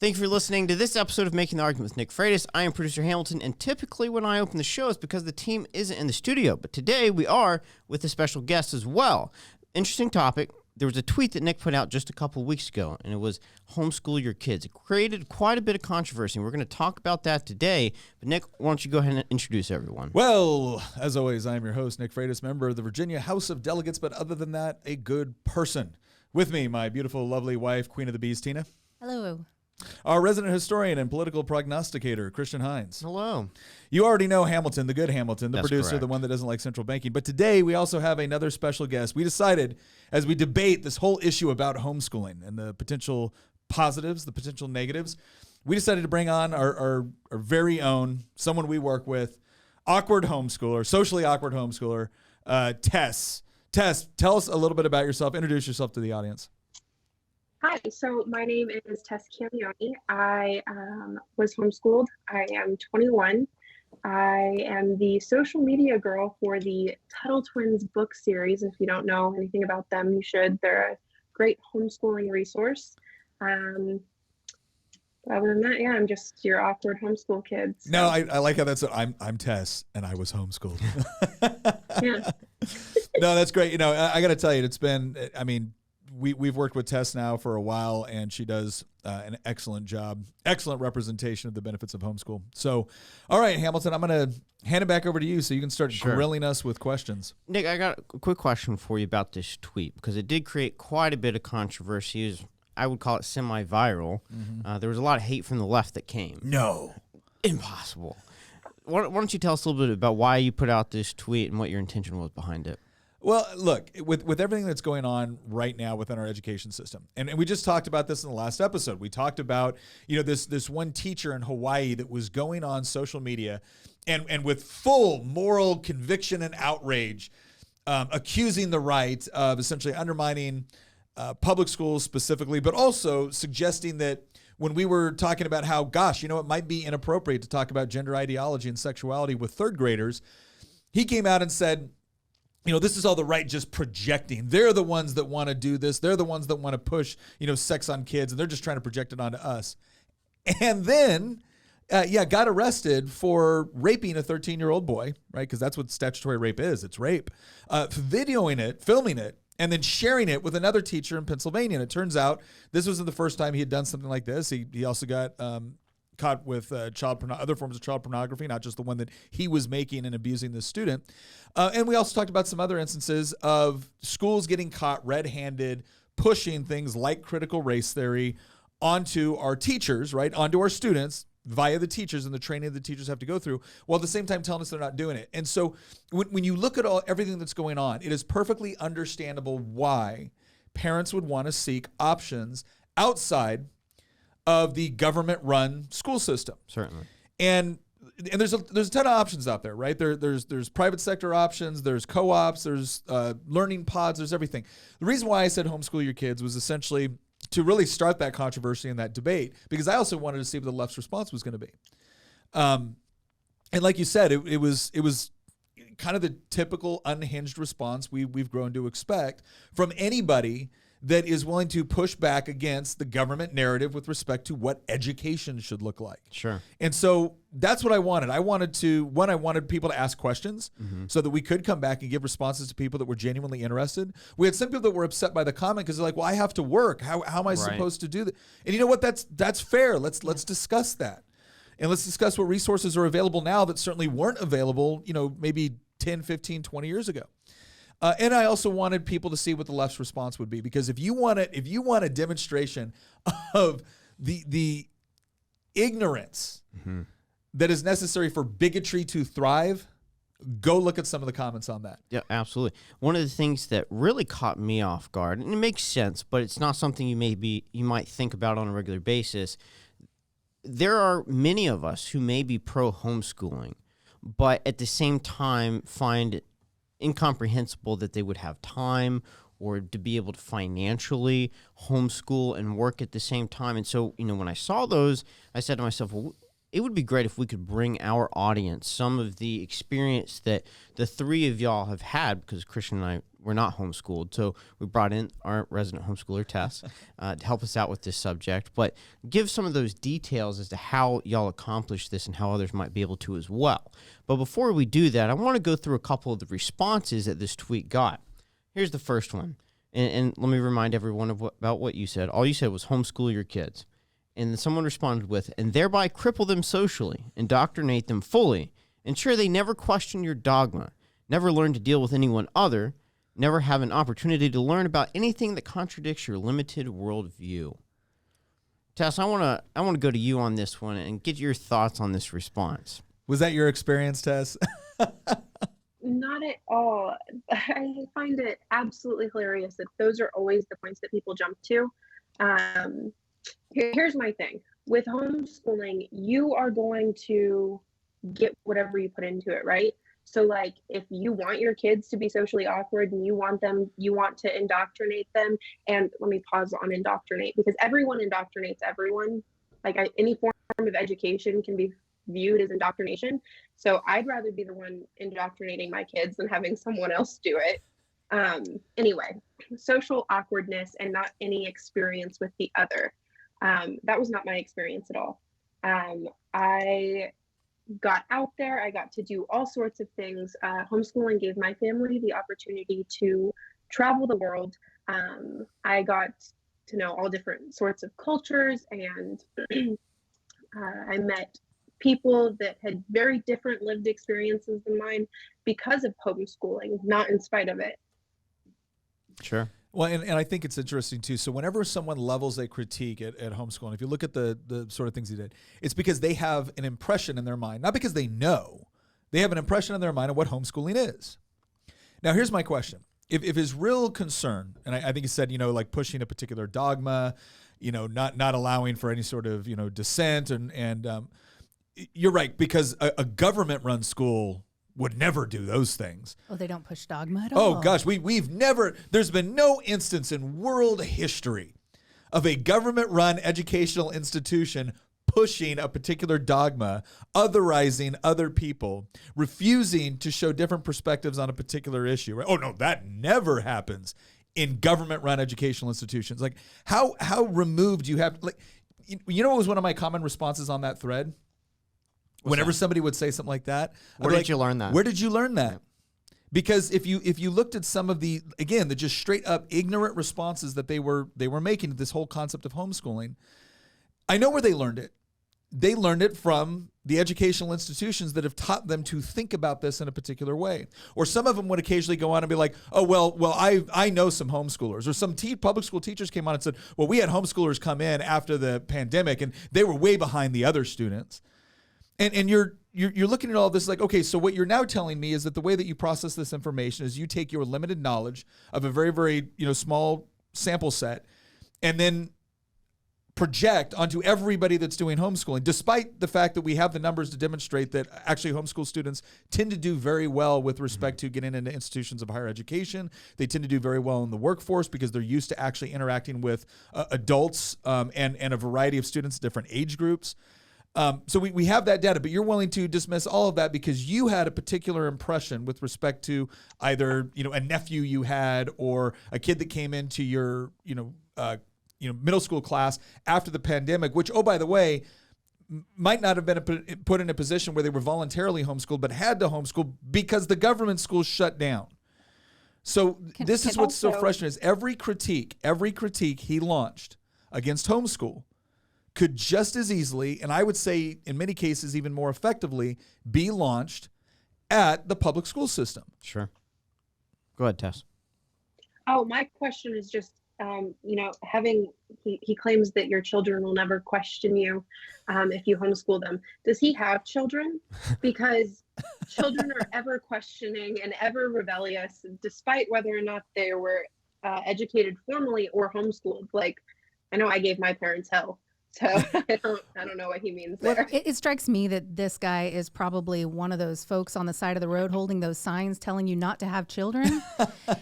Thank you for listening to this episode of Making the Argument with Nick Freitas. I am producer Hamilton, and typically when I open the show it's because the team isn't in the studio, but today we are with a special guest as well. Interesting topic. There was a tweet that Nick put out just a couple of weeks ago, and it was homeschool your kids. It created quite a bit of controversy, and we're going to talk about that today. But Nick, why don't you go ahead and introduce everyone? Well, as always, I'm your host, Nick Freitas, member of the Virginia House of Delegates, but other than that, a good person. With me, my beautiful, lovely wife, Queen of the Bees, Tina. Hello. Our resident historian and political prognosticator, Christian Hines. Hello. You already know Hamilton, the good Hamilton, the That's producer, correct. the one that doesn't like central banking. But today we also have another special guest. We decided, as we debate this whole issue about homeschooling and the potential positives, the potential negatives, we decided to bring on our very own, someone we work with, awkward homeschooler, socially awkward homeschooler, Tess. Tess, tell us a little bit about yourself. Introduce yourself to the audience. Hi, so my name is Tess Camioni. I was homeschooled. I am 21. I am the social media girl for the Tuttle Twins book series. If you don't know anything about them, you should. They're a great homeschooling resource. Other than that, yeah, I'm just your awkward homeschool kid. So. No, I like how that's. I'm Tess, and I was homeschooled. Yeah. No, that's great. You know, I got to tell you, it's been. I mean, we've worked with Tess now for a while, and she does an excellent job, excellent representation of the benefits of homeschool. So, all right, Hamilton, I'm going to hand it back over to you so you can start grilling us with questions. Nick, I got a quick question for you about this tweet because it did create quite a bit of controversy. It was, I would call it semi-viral. Mm-hmm. There was a lot of hate from the left that came. No. Impossible. Why don't you tell us a little bit about why you put out this tweet and what your intention was behind it? Well, look, with everything that's going on right now within our education system, and we just talked about this in the last episode. We talked about, you know, this one teacher in Hawaii that was going on social media and with full moral conviction and outrage, accusing the right of essentially undermining public schools specifically, but also suggesting that when we were talking about how, gosh, you know, it might be inappropriate to talk about gender ideology and sexuality with third graders, he came out and said, you know, this is all the right just projecting. They're the ones that want to do this. They're the ones that want to push, you know, sex on kids, and they're just trying to project it onto us. And then, got arrested for raping a 13-year-old boy, right? Because that's what statutory rape is. It's rape. Videoing it, filming it, and then sharing it with another teacher in Pennsylvania. And it turns out this wasn't the first time he had done something like this. He also got caught with other forms of child pornography, not just the one that he was making and abusing this student. And we also talked about some other instances of schools getting caught red-handed, pushing things like critical race theory onto our teachers, right, onto our students via the teachers and the training the teachers have to go through, while at the same time telling us they're not doing it. And so when you look at everything that's going on, it is perfectly understandable why parents would want to seek options outside of the government-run school system. Certainly. And there's a ton of options out there, right? There's private sector options, there's co-ops, there's learning pods, there's everything. The reason why I said homeschool your kids was essentially to really start that controversy and that debate, because I also wanted to see what the left's response was going to be. And like you said, it was kind of the typical unhinged response we've grown to expect from anybody that is willing to push back against the government narrative with respect to what education should look like. Sure. And so that's what I wanted. I wanted people to ask questions so that we could come back and give responses to people that were genuinely interested. We had some people that were upset by the comment because they're like, well, I have to work. How am I supposed to do that? And you know what? That's fair. Let's discuss that. And let's discuss what resources are available now that certainly weren't available, you know, maybe 10, 15, 20 years ago. And I also wanted people to see what the left's response would be, because if you want a demonstration of the ignorance that is necessary for bigotry to thrive, go look at some of the comments on that. Yeah, absolutely. One of the things that really caught me off guard, and it makes sense, but it's not something you might think about on a regular basis. There are many of us who may be pro homeschooling, but at the same time find it incomprehensible that they would have time or to be able to financially homeschool and work at the same time. And so, you know, when I saw those, I said to myself, well, it would be great if we could bring our audience some of the experience that the three of y'all have had, because Christian and I we're not homeschooled. So we brought in our resident homeschooler, Tess, to help us out with this subject. But give some of those details as to how y'all accomplish this and how others might be able to as well. But before we do that, I want to go through a couple of the responses that this tweet got. Here's the first one. And let me remind everyone about what you said. All you said was homeschool your kids. And then someone responded with, and thereby cripple them socially, indoctrinate them fully, ensure they never question your dogma, never learn to deal with anyone other, never have an opportunity to learn about anything that contradicts your limited worldview. Tess, I want to go to you on this one and get your thoughts on this response. Was that your experience, Tess? Not at all. I find it absolutely hilarious that those are always the points that people jump to. Here's my thing. With homeschooling, you are going to get whatever you put into it, right? So like if you want your kids to be socially awkward and you want to indoctrinate them, and let me pause on indoctrinate, because everyone indoctrinates everyone. Like any form of education can be viewed as indoctrination. So I'd rather be the one indoctrinating my kids than having someone else do it. Anyway, social awkwardness and not any experience with the other. That was not my experience at all. I got out there. I got to do all sorts of things. Homeschooling gave my family the opportunity to travel the world. I got to know all different sorts of cultures, and I met people that had very different lived experiences than mine because of homeschooling, not in spite of it. Sure. Well, and I think it's interesting too. So whenever someone levels a critique at homeschooling, if you look at the sort of things he did, it's because they have an impression in their mind, not because they know. They have an impression in their mind of what homeschooling is. Now, here's my question. If his real concern, and I think he said, like pushing a particular dogma, not allowing for any sort of, dissent, and you're right, because a government-run school would never do those things. Oh, they don't push dogma at all? Oh, gosh, we've never, there's been no instance in world history of a government-run educational institution pushing a particular dogma, otherizing other people, refusing to show different perspectives on a particular issue. Right? Oh, no, that never happens in government-run educational institutions. Like, how removed you have, like, what was one of my common responses on that thread? Whenever somebody would say something like that, where did you learn that? Where did you learn that? Because if you looked at some of the just straight up ignorant responses that they were making to this whole concept of homeschooling, I know where they learned it. They learned it from the educational institutions that have taught them to think about this in a particular way. Or some of them would occasionally go on and be like, oh, well, I know some homeschoolers. Or some public school teachers came on and said, well, we had homeschoolers come in after the pandemic and they were way behind the other students. And you're looking at all this like, okay, so what you're now telling me is that the way that you process this information is you take your limited knowledge of a very, very small sample set and then project onto everybody that's doing homeschooling, despite the fact that we have the numbers to demonstrate that actually homeschool students tend to do very well with respect to getting into institutions of higher education. They tend to do very well in the workforce because they're used to actually interacting with adults and a variety of students, different age groups. So we have that data, but you're willing to dismiss all of that because you had a particular impression with respect to either, a nephew you had or a kid that came into your, middle school class after the pandemic, which, oh, by the way, might not have been put in a position where they were voluntarily homeschooled, but had to homeschool because the government schools shut down. So this is what's so frustrating is every critique he launched against homeschool could just as easily, and I would say in many cases even more effectively, be launched at the public school system. Sure. Go ahead, Tess. Oh, my question is just, he claims that your children will never question you if you homeschool them. Does he have children? Because children are ever questioning and ever rebellious, despite whether or not they were educated formally or homeschooled. Like, I know I gave my parents hell. So I don't know what he means there. Well, it strikes me that this guy is probably one of those folks on the side of the road holding those signs telling you not to have children.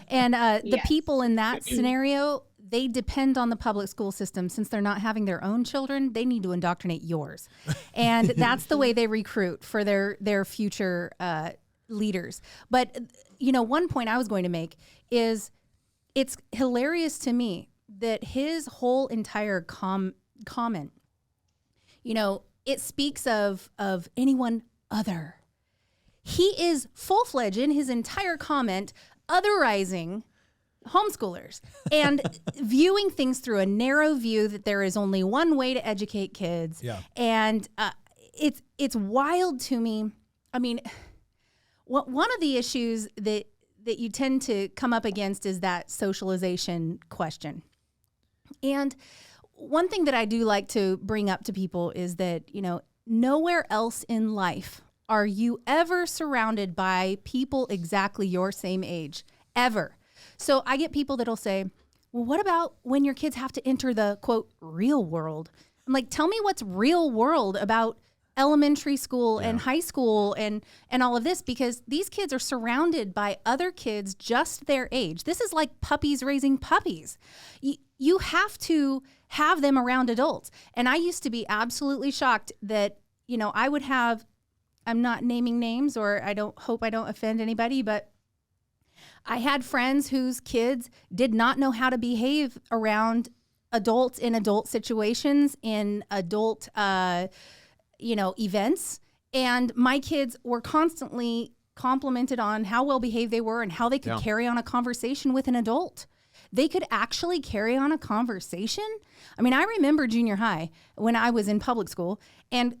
And the people in that scenario, they depend on the public school system. Since they're not having their own children, they need to indoctrinate yours. And that's the way they recruit for their future leaders. But, one point I was going to make is it's hilarious to me that his whole entire comment, it speaks of anyone other. He is full-fledged in his entire comment, otherizing homeschoolers and viewing things through a narrow view that there is only one way to educate kids. Yeah. And it's wild to me. I mean, one of the issues that you tend to come up against is that socialization question. And one thing that I do like to bring up to people is that, nowhere else in life are you ever surrounded by people exactly your same age, ever. So I get people that'll say, well, what about when your kids have to enter the, quote, real world? I'm like, tell me what's real world about elementary school and high school and all of this, because these kids are surrounded by other kids just their age. This is like puppies raising puppies. You have to have them around adults. And I used to be absolutely shocked that, I would have, I'm not naming names, or I hope I don't offend anybody, but I had friends whose kids did not know how to behave around adults in adult situations, in adult, events. And my kids were constantly complimented on how well behaved they were and how they could carry on a conversation with an adult. They could actually carry on a conversation. I mean, I remember junior high when I was in public school, and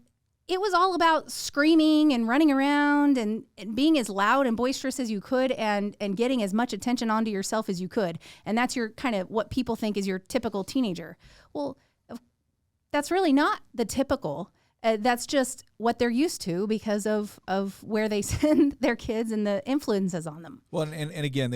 it was all about screaming and running around and being as loud and boisterous as you could and getting as much attention onto yourself as you could. And that's your kind of what people think is your typical teenager. Well, that's really not the typical. That's just what they're used to because of where they send their kids and the influences on them. Well, and again,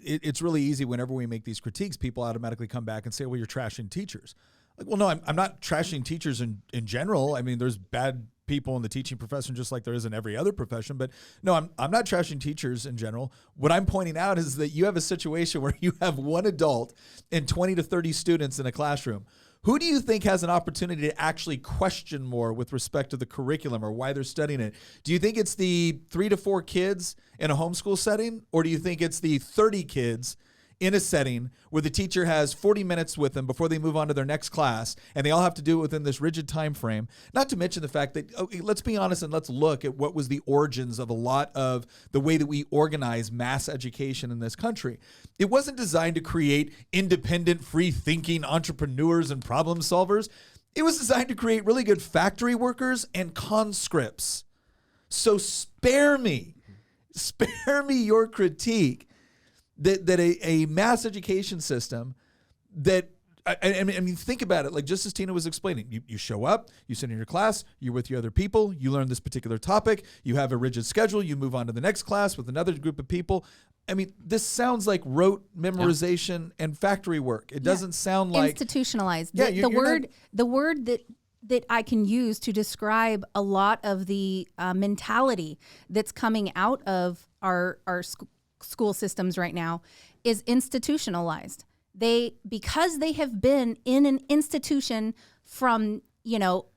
it's really easy whenever we make these critiques, people automatically come back and say, well, you're trashing teachers. Like, well, no, I'm not trashing teachers in general. I mean, there's bad people in the teaching profession just like there is in every other profession. But no, I'm not trashing teachers in general. What I'm pointing out is that you have a situation where you have one adult and 20 to 30 students in a classroom. Who do you think has an opportunity to actually question more with respect to the curriculum or why they're studying it? Do you think it's the 3 to 4 kids in a homeschool setting, or do you think it's the 30 kids in a setting where the teacher has 40 minutes with them before they move on to their next class, and they all have to do it within this rigid time frame? Not to mention the fact that, okay, let's be honest and let's look at what was the origins of a lot of the way that we organize mass education in this country. It wasn't designed to create independent, free-thinking entrepreneurs and problem solvers. It was designed to create really good factory workers and conscripts. So spare me your critique that a mass education system that, I mean, think about it. Like, just as Tina was explaining, you show up, you sit in your class, you're with your other people, you learn this particular topic, you have a rigid schedule, you move on to the next class with another group of people. I mean, this sounds like rote memorization and factory work. It doesn't sound like institutionalized. Yeah, the word that I can use to describe a lot of the mentality that's coming out of our school systems right now is institutionalized. Because they have been in an institution from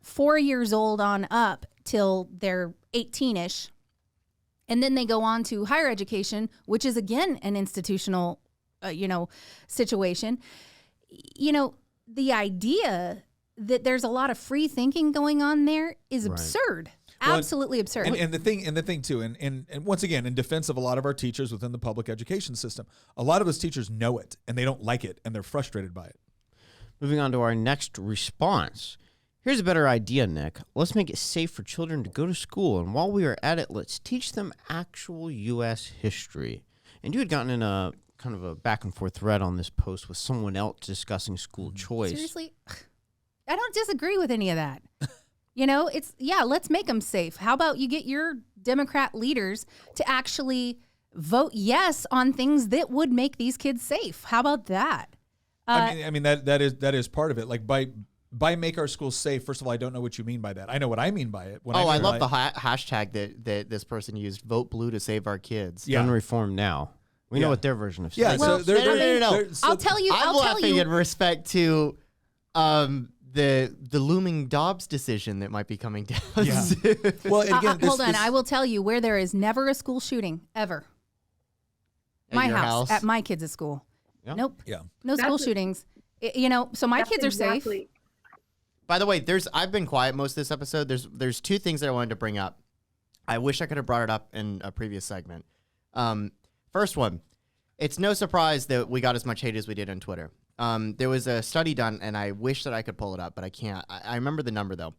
4 years old on up till they're 18ish, and then they go on to higher education, which is again an institutional situation. The idea that there's a lot of free thinking going on there is absurd. Absolutely absurd. And the thing too, and once again, in defense of a lot of our teachers within the public education system, a lot of us teachers know it and they don't like it and they're frustrated by it. Moving on to our next response. Here's a better idea, Nick. Let's make it safe for children to go to school, and while we are at it, let's teach them actual U.S. history. And you had gotten in a kind of a back and forth thread on this post with someone else discussing school choice. Seriously, I don't disagree with any of that. Let's make them safe. How about you get your Democrat leaders to actually vote yes on things that would make these kids safe? How about that? I mean that is part of it. Like by make our schools safe. First of all, I don't know what you mean by that. I know what I mean by it. I love the hashtag that this person used. Vote blue to save our kids. Gun reform now. We know what their version of safe. Yeah. No. I'll tell you. I'm laughing in respect to the looming Dobbs decision that might be coming down. Yeah. soon. Well, and again, hold on. I will tell you where there is never a school shooting ever. At My your house at my kids' school. Yeah. Nope. Yeah. No school shootings. So my kids are safe. By the way, I've been quiet most of this episode. There's two things that I wanted to bring up. I wish I could have brought it up in a previous segment. First one, it's no surprise that we got as much hate as we did on Twitter. There was a study done, and I wish that I could pull it up, but I can't. I remember the number, though,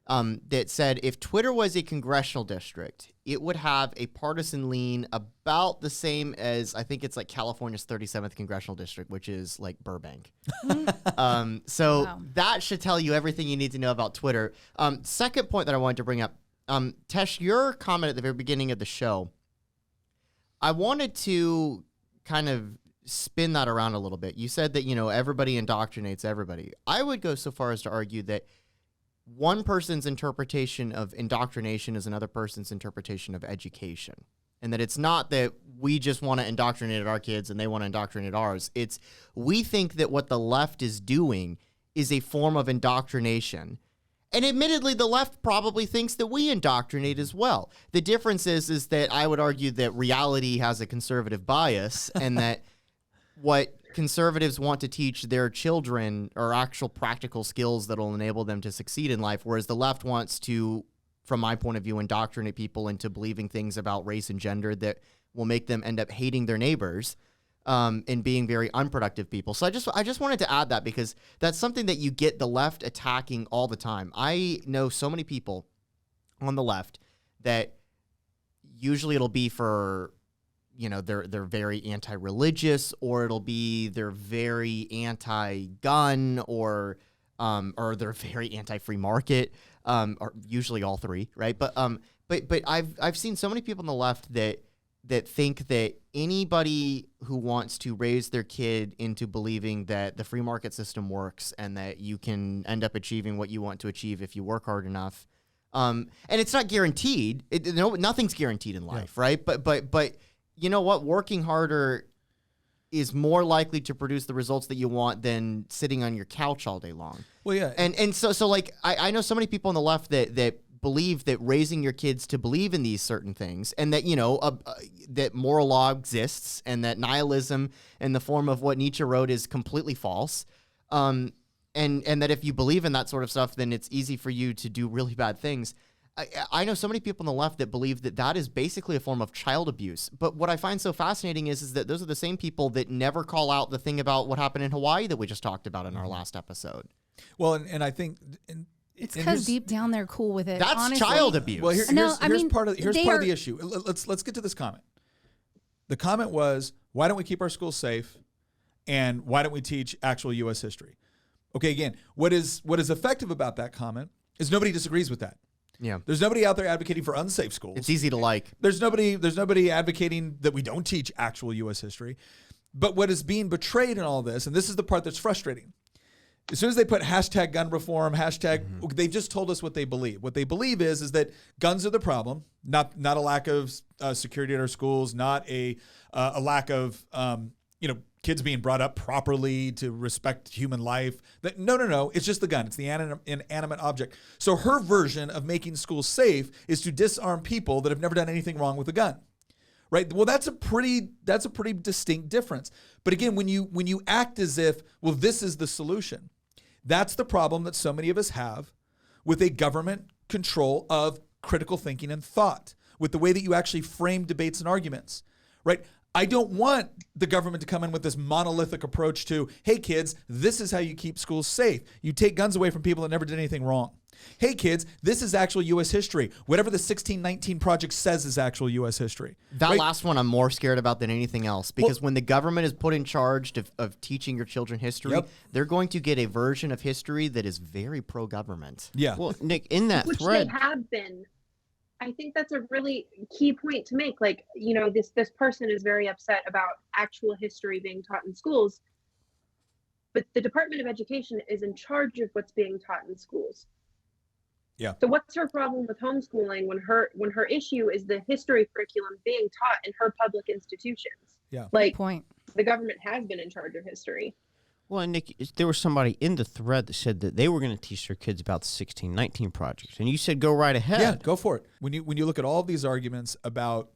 that said if Twitter was a congressional district, it would have a partisan lean about the same as, I think it's like California's 37th congressional district, which is like Burbank. So Wow. that should tell you everything you need to know about Twitter. Second point that I wanted to bring up, Tesh, your comment at the very beginning of the show, I wanted to kind of spin that around a little bit. You said that, everybody indoctrinates everybody. I would go so far as to argue that one person's interpretation of indoctrination is another person's interpretation of education. And that it's not that we just want to indoctrinate our kids and they want to indoctrinate ours. It's we think that what the left is doing is a form of indoctrination. And admittedly, the left probably thinks that we indoctrinate as well. The difference is that I would argue that reality has a conservative bias and that what conservatives want to teach their children are actual practical skills that will enable them to succeed in life, whereas the left wants to, from my point of view, indoctrinate people into believing things about race and gender that will make them end up hating their neighbors and being very unproductive people. So I just wanted to add that because that's something that you get the left attacking all the time. I know so many people on the left that usually it'll be for, they're very anti-religious, or it'll be they're very anti-gun, or they're very anti-free market, or usually all three, right? But I've seen so many people on the left that think that anybody who wants to raise their kid into believing that the free market system works and that you can end up achieving what you want to achieve if you work hard enough, and it's not guaranteed. Nothing's guaranteed in life, right? But you know what? Working harder is more likely to produce the results that you want than sitting on your couch all day long. Well, yeah. And so like, I know so many people on the left that believe that raising your kids to believe in these certain things and that, that moral law exists and that nihilism in the form of what Nietzsche wrote is completely false. And that if you believe in that sort of stuff, then it's easy for you to do really bad things. I know so many people on the left that believe that is basically a form of child abuse. But what I find so fascinating is that those are the same people that never call out the thing about what happened in Hawaii that we just talked about in our last episode. Well, and I think It's because deep down they're cool with it. That's honestly. child abuse. Well, here's part of the issue. Let's get to this comment. The comment was, why don't we keep our schools safe, and why don't we teach actual U.S. history? Okay, again, what is effective about that comment is nobody disagrees with that. Yeah. There's nobody out there advocating for unsafe schools. It's easy to like. There's nobody advocating that we don't teach actual U.S. history. But what is being betrayed in all this, and this is the part that's frustrating, as soon as they put hashtag gun reform, they've just told us what they believe. What they believe is that guns are the problem, not a lack of security at our schools, not a lack of kids being brought up properly to respect human life. No, it's just the gun. It's the inanimate object. So her version of making schools safe is to disarm people that have never done anything wrong with a gun. Right? Well, that's a pretty distinct difference. But again, when you act as if, well, this is the solution, that's the problem that so many of us have with a government control of critical thinking and thought, with the way that you actually frame debates and arguments, right? I don't want the government to come in with this monolithic approach to, hey, kids, this is how you keep schools safe. You take guns away from people that never did anything wrong. Hey, kids, this is actual U.S. history. Whatever the 1619 Project says is actual U.S. history. That last one I'm more scared about than anything else, because when the government is put in charge of teaching your children history, they're going to get a version of history that is very pro-government. Yeah. Well, Nick, in that Which thread, they have been. I think that's a really key point to make. Like, this person is very upset about actual history being taught in schools, but the Department of Education is in charge of what's being taught in schools. Yeah. So what's her problem with homeschooling when her issue is the history curriculum being taught in her public institutions? Yeah. Like, Point. the government has been in charge of history. Well, and Nick, there was somebody in the thread that said that they were going to teach their kids about the 1619 project, and you said go right ahead. Yeah, go for it. When you look at all of these arguments about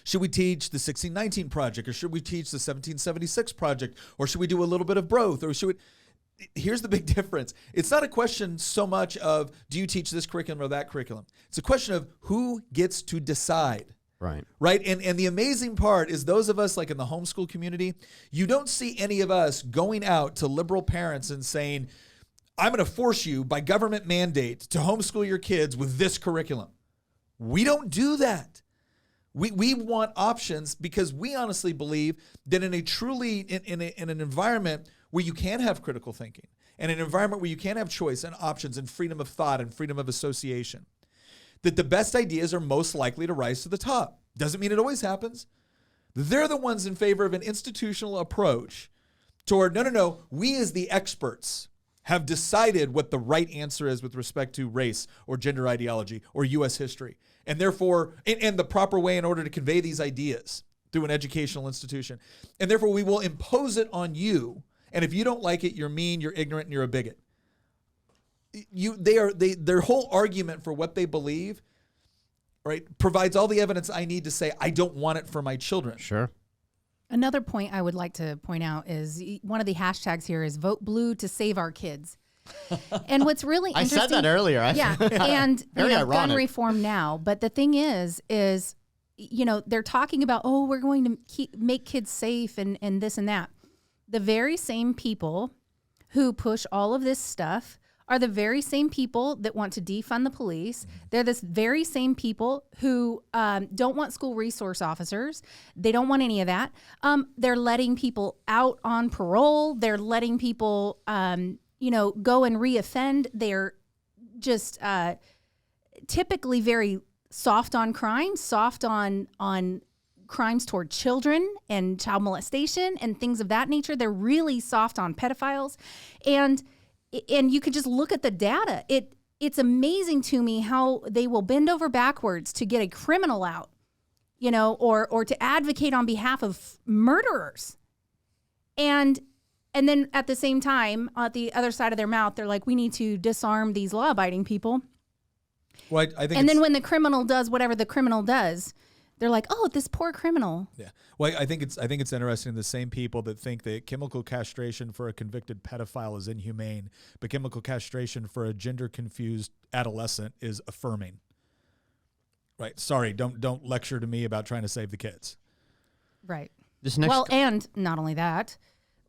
should we teach the 1619 project, or should we teach the 1776 project, or should we do a little bit of both, or should we? Here's the big difference. It's not a question so much of do you teach this curriculum or that curriculum. It's a question of who gets to decide. Right. And the amazing part is those of us like in the homeschool community, you don't see any of us going out to liberal parents and saying, I'm going to force you by government mandate to homeschool your kids with this curriculum. We don't do that. We want options because we honestly believe that in a truly, in an environment where you can have critical thinking and an environment where you can have choice and options and freedom of thought and freedom of association, that the best ideas are most likely to rise to the top. Doesn't mean it always happens. They're the ones in favor of an institutional approach toward, no, we as the experts have decided what the right answer is with respect to race or gender ideology or U.S. history. And therefore, and the proper way in order to convey these ideas through an educational institution. And therefore, we will impose it on you. And if you don't like it, you're mean, you're ignorant, and you're a bigot. Their whole argument for what they believe, right, provides all the evidence I need to say I don't want it for my children. Sure. Another point I would like to point out is one of the hashtags here is vote blue to save our kids. And what's really interesting, I said that earlier. Yeah, and Very gun ironic. reform now. But the thing is they're talking about, we're going to make kids safe and this and that. The very same people who push all of this stuff are the very same people that want to defund the police. They're the very same people who don't want school resource officers. They don't want any of that. They're letting people out on parole. They're letting people, go and reoffend. They're just typically very soft on crime, soft on crimes toward children and child molestation and things of that nature. They're really soft on pedophiles. And you could just look at the data. It's amazing to me how they will bend over backwards to get a criminal out, or to advocate on behalf of murderers. And then at the same time, at the other side of their mouth, they're like, we need to disarm these law-abiding people. Well, I think and then when the criminal does whatever the criminal does, they're like, oh, this poor criminal. Yeah. Well, I think it's interesting. The same people that think that chemical castration for a convicted pedophile is inhumane, but chemical castration for a gender-confused adolescent is affirming. Right. Sorry, don't lecture to me about trying to save the kids. Right. Well, and not only that,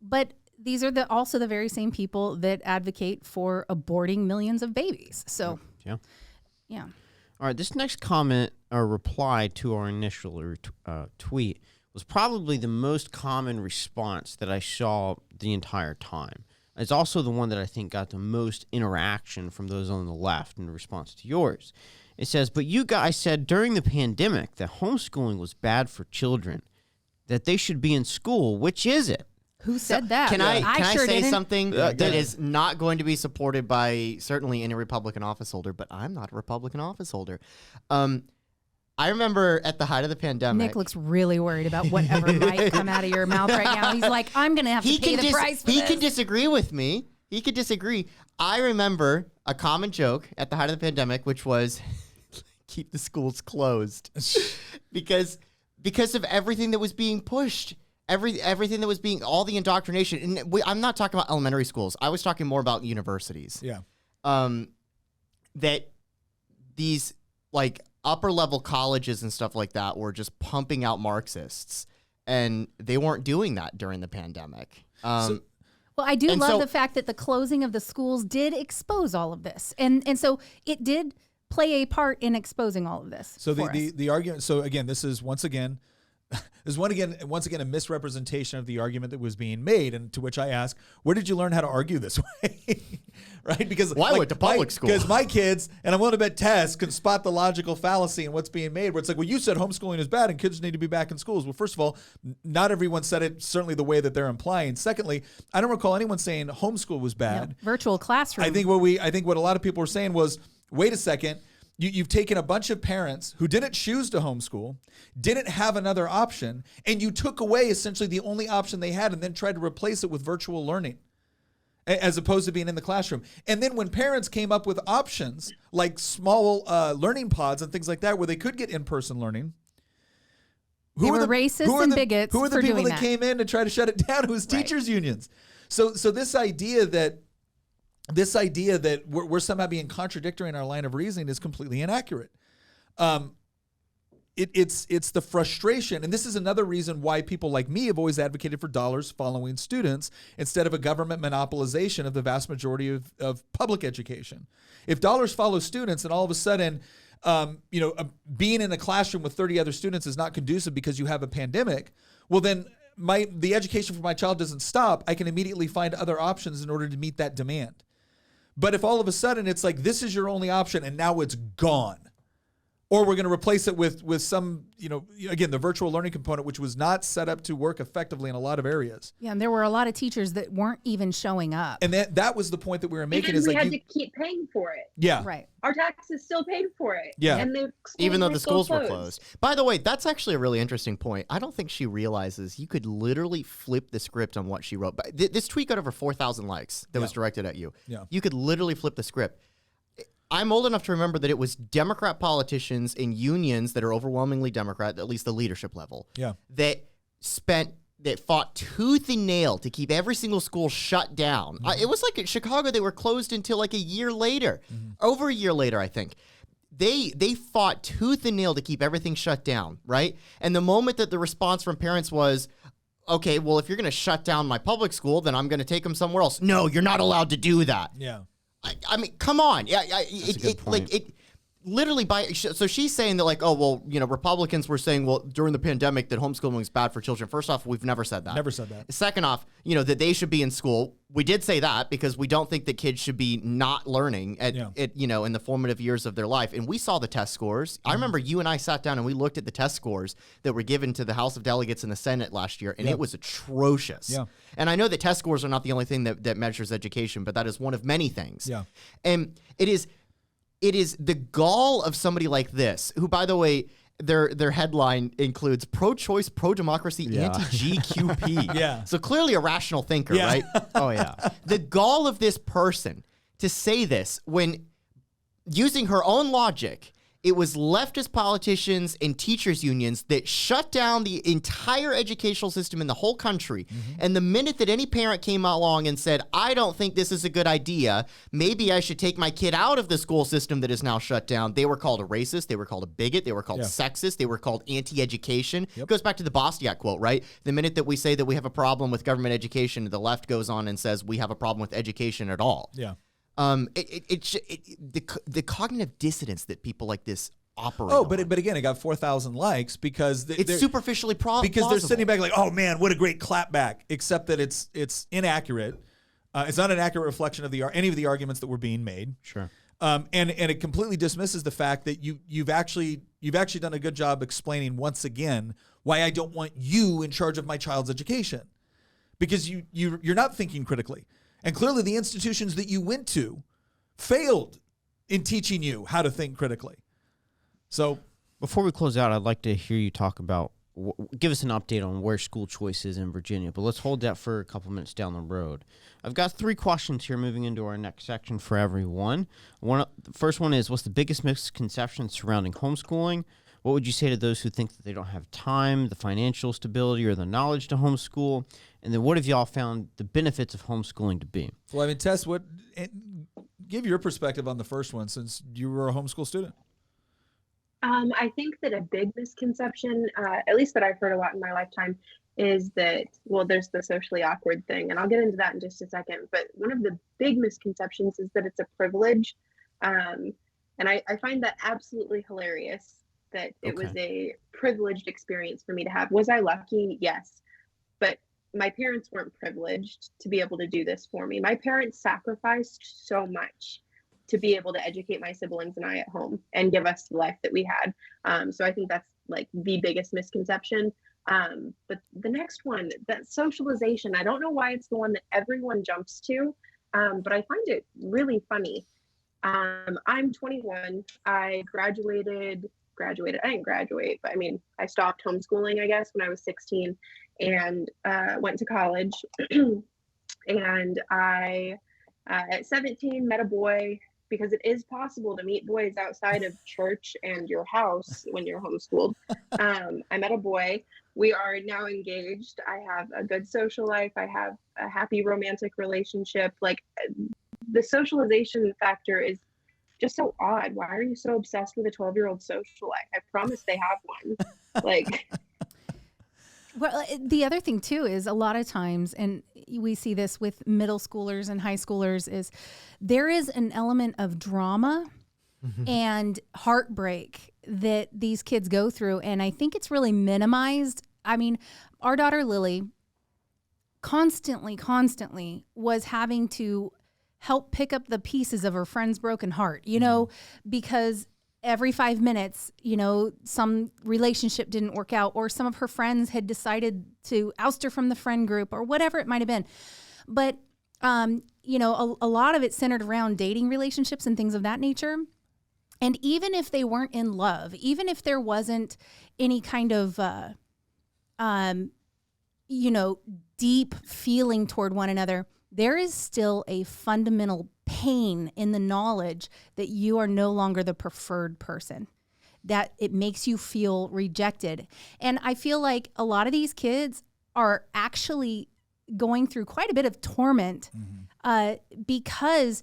but these are also the very same people that advocate for aborting millions of babies. So, yeah. All right, this next comment or reply to our initial tweet was probably the most common response that I saw the entire time. It's also the one that I think got the most interaction from those on the left in response to yours. It says, but you guys said during the pandemic that homeschooling was bad for children, that they should be in school. Which is it? Who said that? Can I sure say didn't. something that is not going to be supported by certainly any Republican office holder, but I'm not a Republican office holder. I remember at the height of the pandemic. Nick looks really worried about whatever might come out of your mouth right now. He's like, I'm going to have to pay the price for this. He can disagree with me. He could disagree. I remember a common joke at the height of the pandemic, which was keep the schools closed because of everything that was being pushed. Everything that was being, all the indoctrination. And I'm not talking about elementary schools. I was talking more about universities. Yeah. That these like upper level colleges and stuff like that were just pumping out Marxists, and they weren't doing that during the pandemic. Well, I do love the fact that the closing of the schools did expose all of this, and so it did play a part in exposing all of this. So the argument. So again, this is once again a misrepresentation of the argument that was being made, and to which I ask, where did you learn how to argue this way? Right? Because I went to public school. Because my kids, and I'm willing to bet Tess, can spot the logical fallacy in what's being made, where it's like, well, you said homeschooling is bad and kids need to be back in schools. Well, first of all, not everyone said it certainly the way that they're implying. Secondly, I don't recall anyone saying homeschool was bad. Virtual classroom. I think what a lot of people were saying was, wait a second, You've taken a bunch of parents who didn't choose to homeschool, didn't have another option, and you took away essentially the only option they had and then tried to replace it with virtual learning as opposed to being in the classroom. And then when parents came up with options like small learning pods and things like that where they could get in-person learning, They were racist and bigots who are the for people doing that that. came in to try to shut it down? It was teachers' unions. So this idea that we're somehow being contradictory in our line of reasoning is completely inaccurate. It's the frustration, and this is another reason why people like me have always advocated for dollars following students instead of a government monopolization of the vast majority of public education. If dollars follow students, and all of a sudden, being in a classroom with 30 other students is not conducive because you have a pandemic, well then the education for my child doesn't stop. I can immediately find other options in order to meet that demand. But if all of a sudden it's like, this is your only option and now it's gone, or we're going to replace it with some, again, the virtual learning component, which was not set up to work effectively in a lot of areas. Yeah, and there were a lot of teachers that weren't even showing up. And that was the point that we were making. And we had to keep paying for it. Yeah. Right. Our taxes still paid for it. Yeah. And Even though the schools were closed. By the way, that's actually a really interesting point. I don't think she realizes you could literally flip the script on what she wrote. But this tweet got over 4,000 likes that was directed at you. Yeah. You could literally flip the script. I'm old enough to remember that it was Democrat politicians in unions that are overwhelmingly Democrat, at least the leadership level, that fought tooth and nail to keep every single school shut down. It was like in Chicago, they were closed until like a year later, over a year later, I think. They fought tooth and nail to keep everything shut down, right? And the moment that the response from parents was, okay, well, if you're going to shut down my public school, then I'm going to take them somewhere else. No, you're not allowed to do that. Yeah. I mean, come on. Yeah, literally so she's saying that like, oh, well, Republicans were saying, well, during the pandemic that homeschooling was bad for children. First off, we've never said that. Never said that. Second off, that they should be in school. We did say that because we don't think that kids should be not learning in the formative years of their life. And we saw the test scores. I remember you and I sat down and we looked at the test scores that were given to the House of Delegates and the Senate last year, and it was atrocious. Yeah. And I know that test scores are not the only thing that measures education, but that is one of many things. Yeah. And it is the gall of somebody like this, who, by the way, their headline includes pro-choice, pro-democracy, anti-GQP. Yeah. So clearly a rational thinker, right? Oh, yeah. The gall of this person to say this when using her own logic, it was leftist politicians and teachers unions that shut down the entire educational system in the whole country. And the minute that any parent came along and said, I don't think this is a good idea, maybe I should take my kid out of the school system that is now shut down, they were called a racist, they were called a bigot, they were called sexist, they were called anti-education. It goes back to the Bastiat quote, right? The minute that we say that we have a problem with government education, the left goes on and says we have a problem with education at all. Yeah. The cognitive dissonance that people like this operate. Oh, but again, it got 4,000 likes because it's superficially because they're sitting back like, oh man, what a great clapback. Except that it's inaccurate. It's not an accurate reflection of any of the arguments that were being made. Sure. And it completely dismisses the fact that you've actually done a good job explaining once again why I don't want you in charge of my child's education, because you're not thinking critically. And clearly the institutions that you went to failed in teaching you how to think critically. So before we close out, I'd like to hear you talk about, give us an update on where school choice is in Virginia, but let's hold that for a couple minutes down the road. I've got 3 questions here moving into our next section for everyone. The first one is, what's the biggest misconception surrounding homeschooling? What would you say to those who think that they don't have time, the financial stability, or the knowledge to homeschool? And then what have y'all found the benefits of homeschooling to be? Well, I mean, Tess, give your perspective on the first one, since you were a homeschool student. I think that a big misconception, at least that I've heard a lot in my lifetime, is that, well, there's the socially awkward thing, and I'll get into that in just a second. But one of the big misconceptions is that it's a privilege. And I find that absolutely hilarious, that it was a privileged experience for me to have. Was I lucky? Yes. But my parents weren't privileged to be able to do this for me. My parents sacrificed so much to be able to educate my siblings and I at home and give us the life that we had. So I think that's like the biggest misconception. But the next one, that socialization, I don't know why it's the one that everyone jumps to, but I find it really funny. I'm 21. I graduated. I didn't graduate, but I mean, I stopped homeschooling, I guess, when I was 16, and went to college. And I, at 17, met a boy, because it is possible to meet boys outside of church and your house when you're homeschooled. I met a boy. We are now engaged. I have a good social life. I have a happy romantic relationship. Like, the socialization factor is just so odd. Why are you so obsessed with a 12-year-old social life? I promise they have one. Like, well, the other thing too is a lot of times, and we see this with middle schoolers and high schoolers, is there is an element of drama and heartbreak that these kids go through. And I think it's really minimized. I mean, our daughter Lily constantly was having to help pick up the pieces of her friend's broken heart, you know, because every 5 minutes, you know, some relationship didn't work out, or some of her friends had decided to oust her from the friend group, or whatever it might have been. But, you know, a lot of it centered around dating relationships and things of that nature. And even if they weren't in love, even if there wasn't any kind of, you know, deep feeling toward one another, there is still a fundamental pain in the knowledge that you are no longer the preferred person, that it makes you feel rejected. And I feel like a lot of these kids are actually going through quite a bit of torment because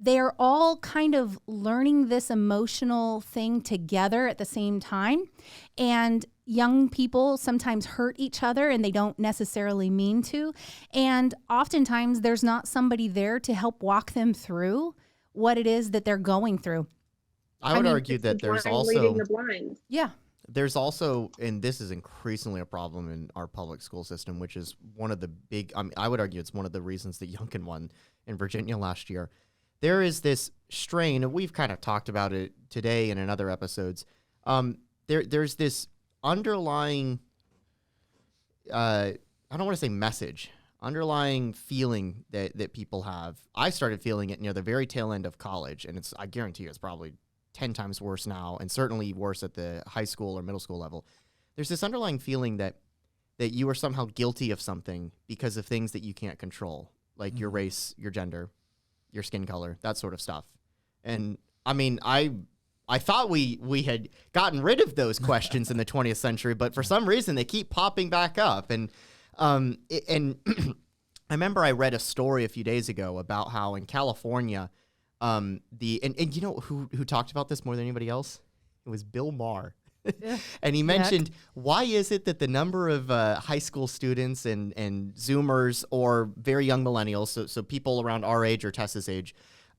they're all kind of learning this emotional thing together at the same time. And young people sometimes hurt each other and they don't necessarily mean to. And oftentimes there's not somebody there to help walk them through what it is that they're going through. I would argue that there's also leading the blind. Yeah. There's also, and this is increasingly a problem in our public school system, which is one of the big, I would argue it's one of the reasons that Youngkin won in Virginia last year. There is this strain, and we've kind of talked about it today and in other episodes. There's this underlying, I don't want to say message, underlying feeling that people have. I started feeling it near the very tail end of college, and I guarantee you it's probably 10 times worse now, and certainly worse at the high school or middle school level. There's this underlying feeling that you are somehow guilty of something because of things that you can't control, like your race, your gender, your skin color, that sort of stuff. And I mean, I thought we had gotten rid of those questions in the 20th century, but for some reason they keep popping back up. And I remember I read a story a few days ago about how in California, and you know who talked about this more than anybody else? It was Bill Maher. Yeah. And he mentioned, why is it that the number of high school students and Zoomers or very young millennials, so people around our age or Tessa's age,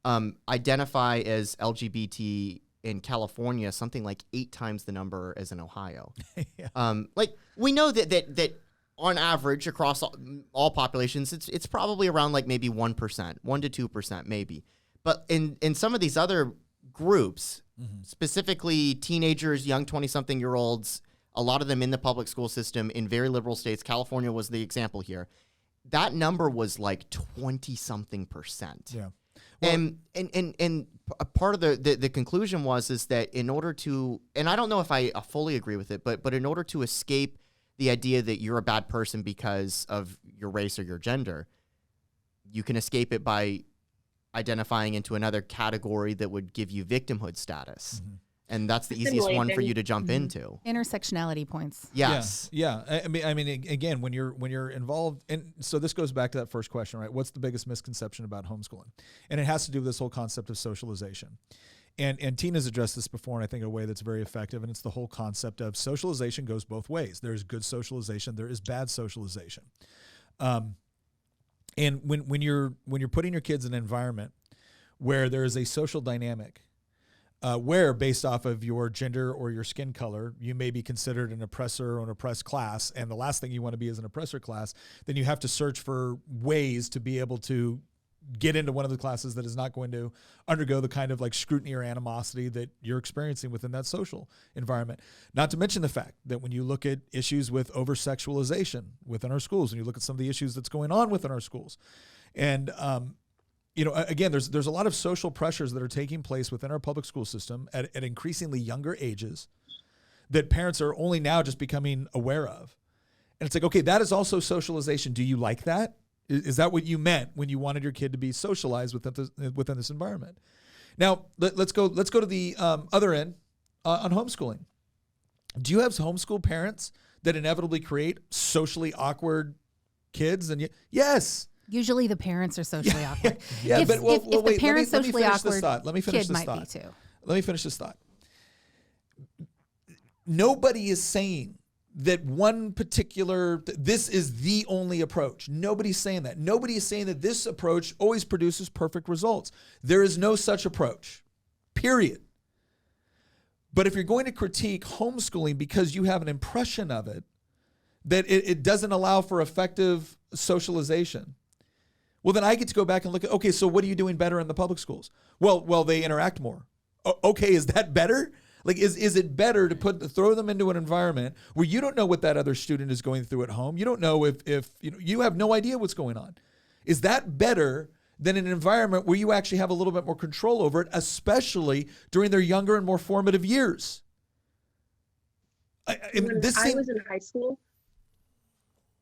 identify as LGBT in California something like 8 times the number as in Ohio? Yeah. Like, we know that on average across all populations, it's probably around like maybe 1%, 1% to 2% maybe. But in some of these other groups, specifically teenagers, young 20-something-year-olds, a lot of them in the public school system in very liberal states, California was the example here, that number was like 20-something%. Yeah. Well, and a part of the conclusion is that in order to, and I don't know if I fully agree with it, but in order to escape the idea that you're a bad person because of your race or your gender, you can escape it by identifying into another category that would give you victimhood status. And that's the easiest one for you to jump into. Intersectionality points. Yes. Yeah. I mean, again, when you're involved, and so this goes back to that first question, right? What's the biggest misconception about homeschooling? And it has to do with this whole concept of socialization. And Tina's addressed this before, and I think in a way that's very effective. And it's the whole concept of socialization goes both ways. There's good socialization. There is bad socialization. And when you're putting your kids in an environment where there is a social dynamic, where based off of your gender or your skin color, you may be considered an oppressor or an oppressed class, and the last thing you want to be is an oppressor class, then you have to search for ways to be able to get into one of the classes that is not going to undergo the kind of like scrutiny or animosity that you're experiencing within that social environment. Not to mention the fact that when you look at issues with over-sexualization within our schools, and you look at some of the issues that's going on within our schools, and again, there's a lot of social pressures that are taking place within our public school system at increasingly younger ages that parents are only now just becoming aware of. And it's like, okay, that is also socialization. Do you like that? Is that what you meant when you wanted your kid to be socialized within this environment? Now, let's go to the other end on homeschooling. Do you have homeschool parents that inevitably create socially awkward kids? And yes. Usually the parents are socially awkward. Yeah, if, but if the parents socially awkward, let me finish kid this might thought. be too. Let me finish this thought. Nobody is saying that one particular, this is the only approach. Nobody's saying that. Nobody is saying that this approach always produces perfect results. There is no such approach, period. But if you're going to critique homeschooling because you have an impression of it, that it doesn't allow for effective socialization, well, then I get to go back and look at, okay, so what are you doing better in the public schools? Well, they interact more. Okay, is that better? Like, is it better to throw them into an environment where you don't know what that other student is going through at home? You don't know if you have no idea what's going on. Is that better than an environment where you actually have a little bit more control over it, especially during their younger and more formative years? When I was in high school,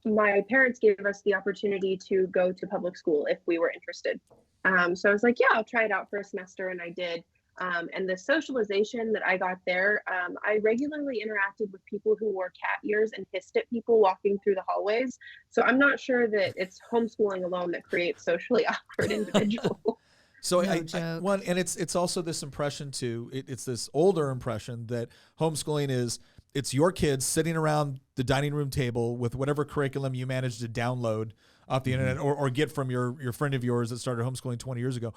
my parents gave us the opportunity to go to public school if we were interested. So I was like, yeah, I'll try it out for a semester, and I did. And the socialization that I got there, I regularly interacted with people who wore cat ears and hissed at people walking through the hallways. So I'm not sure that it's homeschooling alone that creates socially awkward individuals. So joke. It's also this impression too. It's this older impression that homeschooling is, it's your kids sitting around the dining room table with whatever curriculum you managed to download off the internet or get from your friend of yours that started homeschooling 20 years ago.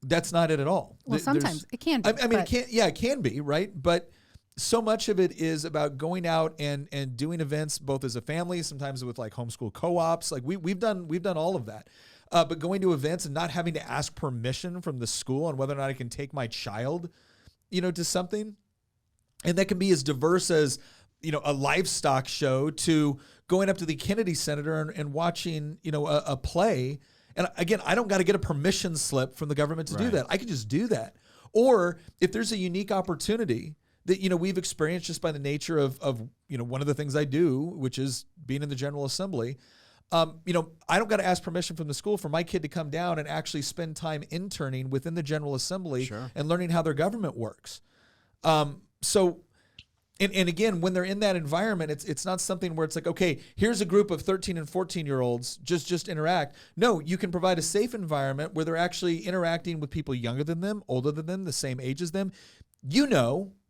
That's not it at all. Well, sometimes it can be. I mean, it can be, right? But so much of it is about going out and doing events, both as a family, sometimes with like homeschool co-ops. Like we've done all of that. But going to events and not having to ask permission from the school on whether or not I can take my child, to something. And that can be as diverse as, a livestock show to going up to the Kennedy Center and watching, a play. And again, I don't got to get a permission slip from the government to do that. I can just do that. Or if there's a unique opportunity that, we've experienced just by the nature of one of the things I do, which is being in the General Assembly, I don't got to ask permission from the school for my kid to come down and actually spend time interning within the General Assembly and learning how their government works. And again, when they're in that environment, it's not something where it's like, okay, here's a group of 13 and 14-year-olds, just interact. No, you can provide a safe environment where they're actually interacting with people younger than them, older than them, the same age as them.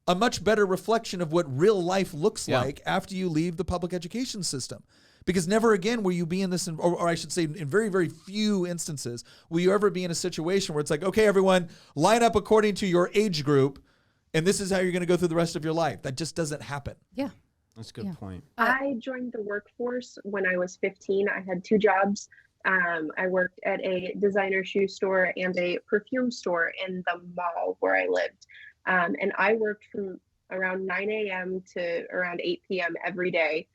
A much better reflection of what real life looks like after you leave the public education system. Because never again will you be in this, or I should say in very, very few instances, will you ever be in a situation where it's like, okay, everyone, line up according to your age group, and this is how you're going to go through the rest of your life. That just doesn't happen. Yeah. That's a good point. I joined the workforce when I was 15. I had two jobs. I worked at a designer shoe store and a perfume store in the mall where I lived. And I worked from around 9 a.m. to around 8 p.m. every day